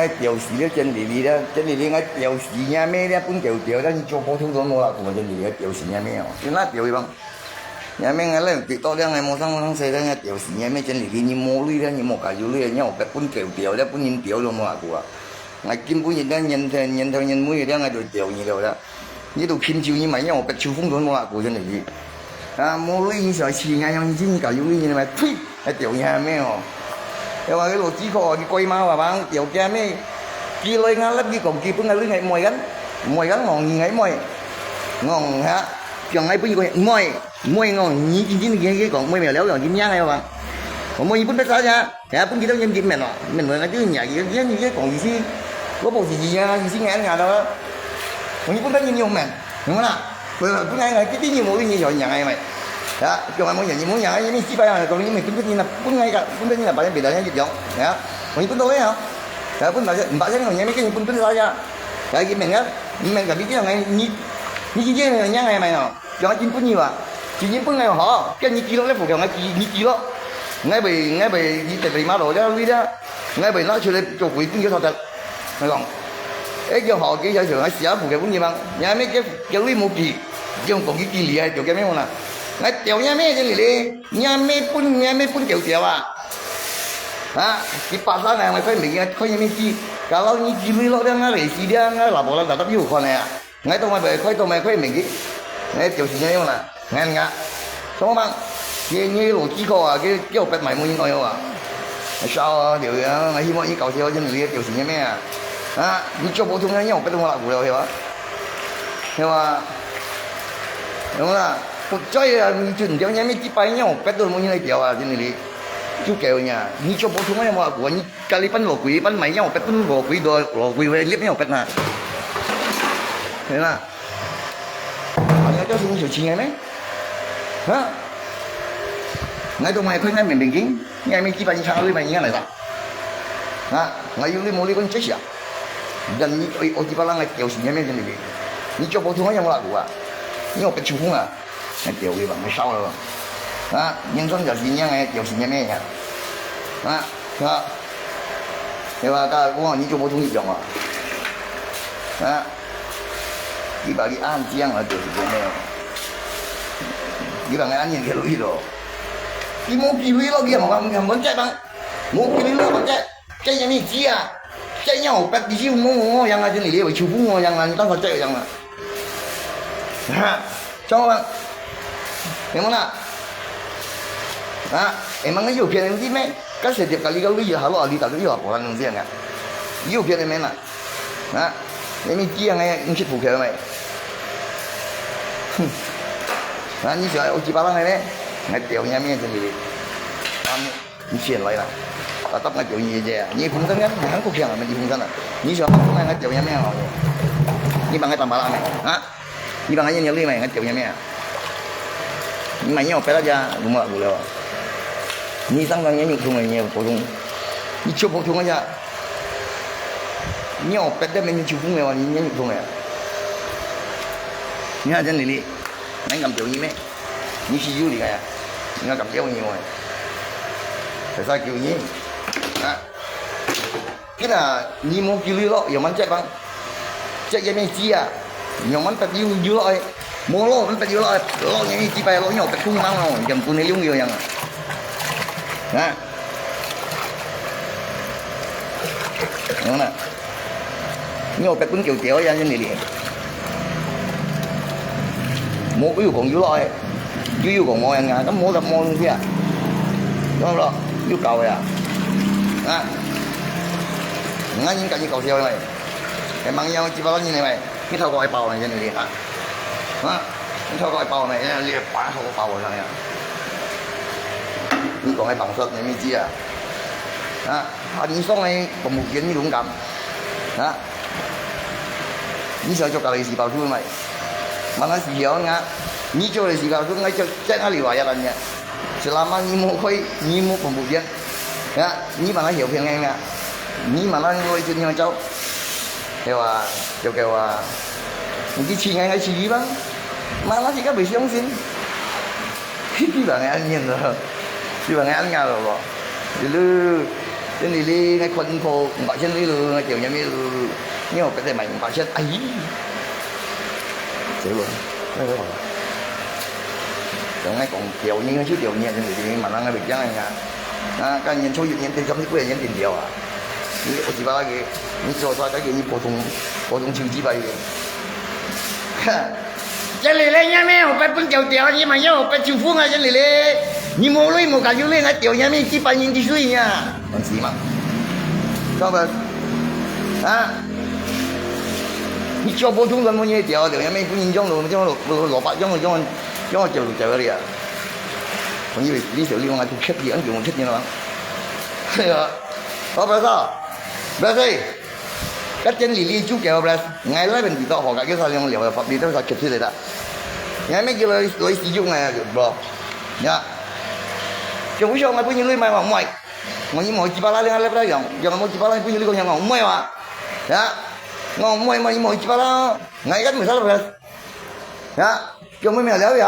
ngay屌死了真理理了，真理理ngay屌死呀咩了，本屌屌，但是做普通都冇啦，我真理理屌死呀咩哦，你那屌一幫，呀咩ngay咧幾多兩ngay冇生死咧，屌死呀咩真理理，你冇理咧，你冇解決咧，你我本屌屌咧，本人屌都冇啦個啊，ngay根本人咧人頭人尾咧，ngay就屌你了啦，你都偏照你咪，因為我白秋風都冇啦個真理理，啊冇理你上次ngay用錢解決你咪呸，係屌呀咩哦。又話佢路子確佢貴嘛，係嘛？又驚咩？幾類啱粒啲講基本係呢係賣緊昂二係賣，昂嚇，仲係邊個賣昂二件件嘅講賣咪兩樣點樣係嘛？我賣一般得啥啫？係本幾多人點明喎？明係啲nhà gì啲嘢講意思，嗰部是gì啊？意思ngàn ngàn đâu？我一般得人用明，明唔啦？佢話本嚟係啲嘢冇啲嘢用人係咪？呀，仲係冇人冇人喺呢幾百人講你咪本身啦，本嚟㗎，本身係百人別人一樣，係啊，我本到咧嗬，係本來唔百人同嘢咩跟住本曬㗎，係見明啊，唔明就邊啲人係你知人樣係咪咯？仲係見本要啊，見本係嗬，跟住記錄咧附近係記錄，ngay被特別馬路咧呢啲，ngay被攞出嚟做回本嘅實質，係講，誒叫何幾有時喺時下附近本嘢嘛，有咩叫呢冇記，用講幾記嚟係做嘅咩喎？ngay屌nhà mẹ trên này nhà mẹ pun kiểu kiểu à, cái pasar này mày phải mình coi nhà mẹ chi, kalau ni kiri lo dia ngay resi dia ngay là bộ là tập yêu con này à, ngay tao mày phải mình cái, ngay tiểu sinh này mà, ngay ngã, xong không? Cái như lỗ chi co à, cái học bét mày muốn nói à, sao điều ngay hy vọng như cậu theo trên này tiểu sinh nhà mẹ à, như cho bố thùng này học bét không là của đâu hiểu không? Đúng không? Một chơi là chuẩn theo nhà mấy tí bay nhau, bét đôi mỗi như này kiểu à trên này chú kiểu nhà, như cho bố thùng ấy mà của như cali bắn lỗ quỷ bắn máy nhau, bét bắn lỗ quỷ đôi lỗ quỷ về liếp nhau bét nè, thế là, anh nhớ cho xin sự chi ngay mấy, hả? Ngay tụi mày khuyên ngay mình kín, ngay mấy tí bay sang lưới mày như này sao? Hả? Ngay yêu đi mua đi con chết à? Dân như ôi tí ba lăng ngay kiểu xin nhà mấy trên này, như cho bố thùng ấy nhau là của à, như một cái chú không à? Ngay tiểu đi bằng cái sau rồi, đó, nhân dân giờ gì nha nghe tiểu sinh nha mẹ nha, đó, thế mà ta cũng là những chỗ bố thùng dụng à, đó, đi bảo đi ăn chiang là tiểu sinh nha mẹ, đi bằng cái ăn nhìn cái lưỡi rồi, đi mua cái lưỡi lo kia mà không muốn chạy bằng, mua cái lưỡi lo bằng chạy nhà mình chi à, chạy nhau bắt đi siêu mua yang là trên này đi phải chịu mua yang là tao phải chạy yang là, cho bạn. Yang mana? Emang cái điều kiện này mấy? Các sự việc kali kali giờ hà lo đi tao đi học còn làm gì à? Điều kiện này mấy mà? Em mình chia ngay không chịu phụ kiện này. Như giờ ông chị ba này đấy, ngay tiểu nhà mình trên gì? Như chuyện lại là, ta tập ngay tiểu gì vậy? Như phun thân á, hắn cũng khen là mình đi phun thân à? Như giờ phun ngay tiểu nhà mình à? Như bằng cái tầm ba này, như bằng cái nhân lý này ngay tiểu nhà mình à? Mày nhau phải ra đúng không ạ? Như sang rằng những thùng này nhiều phổ thông, như chưa phổ thông ấy ra, nhau phải đem mình chịu phung này vào những thùng này, như là chân lý, anh cầm kiểu như mấy, như xí dữ đi cái, như cầm kiểu nhiều này, phải sao kiểu như, cái là như một kiểu lọ, nhiều món chạy bằng, chạy cái này chi à, nhiều món tập dữ lọ ấy. Mua lô nó phải vô lo những chi bay lỗ nhau phải không mang rồi cầm cuốn này luôn nhiều rằng nè đúng nè nhau phải cuốn kiểu kiểu ra như này đi mua cái yêu còn vô lo chứ yêu còn ngồi ăn cái mua gặp mua luôn kia đúng không đó yêu cầu rồi à ngay những cái như cầu theo này cái mang nhau chi bao như này mày cái thao gọi bầu này như này đi hả? Thôi coi bầu này liệt quá không có bầu rồi nè, như còn cái bằng sợi này mới chia à, anh xong này còn một kiện như đúng cầm, như sợ cho cả lấy xì bào chuối mày, mà nó xì hiểu nha, như cho lấy xì bào chuối ngay cho chết nó liều vào lần nha, sẽ làm ăn như một khối như một còn một kiện, như mà nó hiểu phiền ngay nè, như mà nó nuôi trên nhau cháu, kêu một cái chi ngay ngay chi băng mà nó chỉ có bị sống xin khi bà nghe anh nhìn rồi khi bà nghe anh nghe rồi thì lư chân lì lì ngay quần phố gọi chân lì lì ngay tiểu nhà mi nhưng mà cái này mày gọi chân ấy thế luôn đây rồi rồi ngay còn tiểu như chứ tiểu nhẹ chân lì lì mà nó ngay bị chăng này à các nhân số nhân tiền không biết nhân tiền điều à你我几把个，你做啥？给你普通手机吧个。这里嘞，伢们我把本掉掉，你们要把酒疯啊！这里嘞，你莫累莫干就累，还掉伢们几百年的水呢，能是吗？知道不？啊？你叫普通人么也掉掉，伢们不认讲了，讲萝卜讲掉掉了呀。我以为你手里我还都吃点，就我吃点了。是啊，好不是？不是，cái chân lì lì chú kèo là ngày lấy bên đó họ cái sao liền liệu pháp đi đâu sao kịp thế đó, ngày mấy cái lấy sử dụng này được bro, nhá, cho bố cho ngày bữa như lấy mày mà mày như mọi chị ba la lên lấy cái đó giờ mọi chị ba la bữa như lấy con nhà ngon mày mà, nhá, ngon mày mà mọi chị ba la ngày cái 16 rồi, nhá, cho mấy mẹ léo vậy,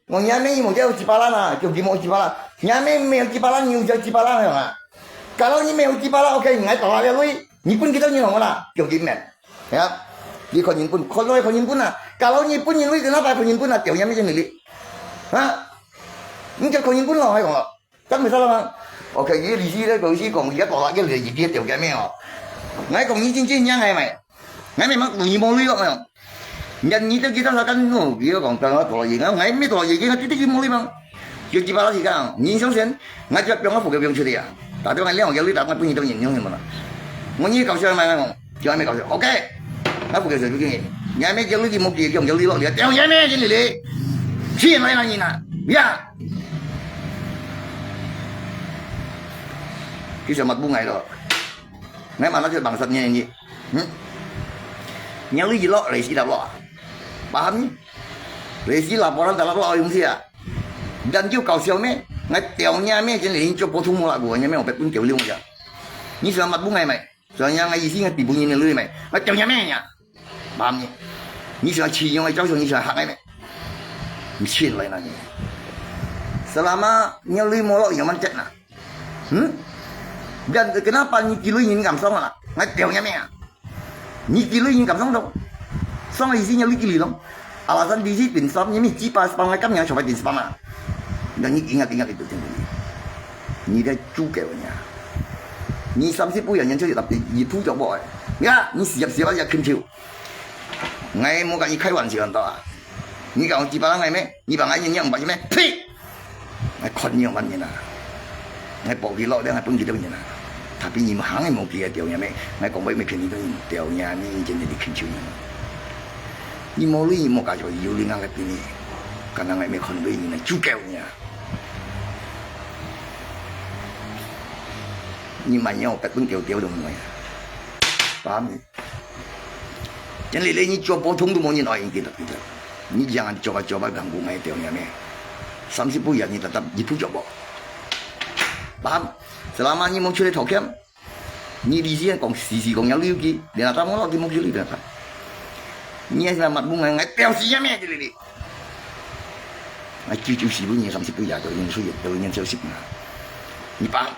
ngon nhà mấy một cái chị ba la nè, cho chị mọi chị ba la, nhà mấy chị ba la nhiều cho chị ba la này mà. Kalau ni meo ci pala okay ngai tolak dia lui ni pun kita ni ngomong lah kau gimana ya di kau ni pun lah kalau ni pun ni lui kenapa pun ni pun lah kau yang macam ni ha ni kau ni pun lah hai kau tak masalah bang okay ni di sini kau sini kau dia tolak dia dia dia kau gimana ngai kau ni cincin yang ngai memang ni mau lui kau nhân ni tu kita akan no dia kau tolak gì ngai mấy tolak gì kita tidak mau lui bang kau ci pala sih kan ni相信ngai cepat biang apa kau biang cerita打电话两个里打，我不认都认用什么了？我你搞笑吗？我叫还没搞笑 ，OK， 那不搞笑就给你，你还没叫你没叫你了，你掉也没进来的，谁来了你呢？呀，其實乜都捱咯，你問下佢bằng實嘢嘢，nhiều gì lo lấy gì đâu lo, paham? Lấy gì laporan tak lo yang sih ya, dan juga kau siapa me? Ngay tiểu nhà mẹ trên này cho bố thung mua lại của nhà mẹ một bếp cũng kiểu luôn vậy, như sao mặt bún ngày mày, rồi nhà ngày gì ngay bị bún nhìn lưỡi mày, ngay tiểu nhà mẹ nhá, bám nhỉ, như sao chỉ như ngày cháu như sao hạng ngày mày, như chuyện lại là gì, selama nhà lưỡi mua lại yang macet na, dan kenapa như lưỡi nhìn cảm sống à, ngay tiểu nhà mẹ, như lưỡi nhìn cảm sống đâu, xong ngày gì nhà lưỡi lưỡi lắm, alasan di sini pin stop như chỉ pas pangai kami yang coba pin stop na. Dan ni ingat itu sendiri. Ni dah juga punya. Ni 30 yang jadi tapi itu coba boy. Ya, ni siap-siap aja kencil. Ngai mau kan ni 開玩笑entah啊。你講幾百人係咩？200人一500咩？呸！係困樣乜嘢啊？係暴氣落咧係本幾多嘢啊？tapi ni mahang ai mau dia dia咩？係講俾咩權利都掉呀咩？真係啲kencil嘢。你冇理冇搞錯，要你啱嘅邊呢？可能係咩困俾你呢？juga punya。nhưng mà nhau cái pun tiểu đồng người paham jadi ini coba potong tu mungkin orang kita ini jangan coba-coba ganggu ngai tiangnya ni 30 bulan ni tetap itu coba paham selama ni mau curi tokem ni di sini kong sisi kong yang liuki dia nak tahu lagi mau curi dia tak ni selamat bunga ngai tiang siapa ni jadi ni ngai cuci sibuk ni 30 bulan tu yang sulit tu yang susah ni paham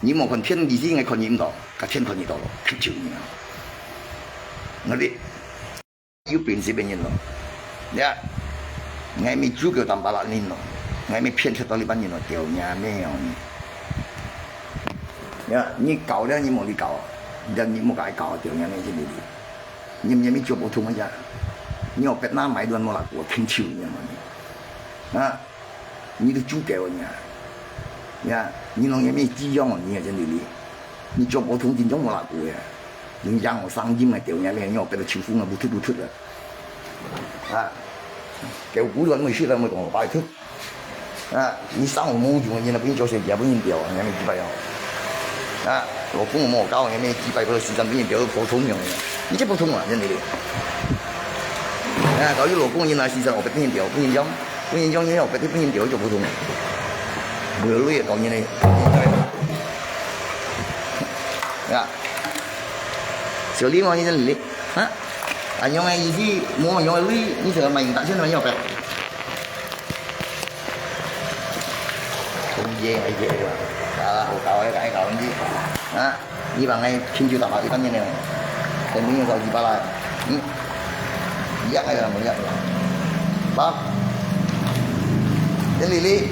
你冇看偏意思，我看你唔到，佢偏看你到咯，佢就你啊！我哋要變是變人咯，你啊，我咪主角當巴拉人咯，我咪偏出到呢班人咯，掉嘢咩樣你啊，你搞咧你冇你搞，人你冇解搞掉嘢咩啫你，你咪做普通嘅啫，你學別拿買斷冇啦，我偏潮你嘛，啊，你都主角你啊！呀，你弄嘢咩滋養啊？你係真係你做普通點種冇難過嘅，你讓我生煙咪掉嘢咩？因為俾到超風啊，冇出啊！叫古人咪出啦，咪同我擺出啊！你生我冇用嘅嘢，邊做成嘢邊掉啊？嘢咩紙幣啊？啊！老公我冇教嘢咩紙幣嗰個時間邊掉到普通樣嘅，你真普通啊！真係啊！搞啲老公嘢啊，時間我俾邊掉，邊樣嘢我俾啲邊掉做普通。vừa lui còn như này ya xử lý ngon như thế này hả anh nhong ai gì mua mà nhong lui như thế mình tại sao mà nhong vậy không về ai về rồi hồ cậu cái gì hả 你把ngay拼就打了，一看见没有？等明年到200来，一样的没样。Bác, jadi li,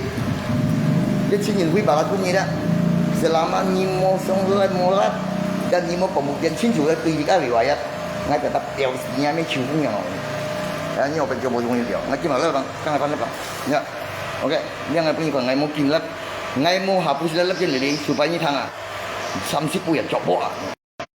dia cingin hui barat punya dah. Selama ni mau songlat molat dan ni mau pembuktian cincu lah tu jika riwayat, ngai tetap dia ni ame cium yang. Ya ni open coba tunggu dia. Ngai gimana lah bang? Kan apa bang? Ya, okey. Dia ngai punya ngai mau kin lap, ngai mau hapus lap jadi supaya ni thang ah. 30 ya coba.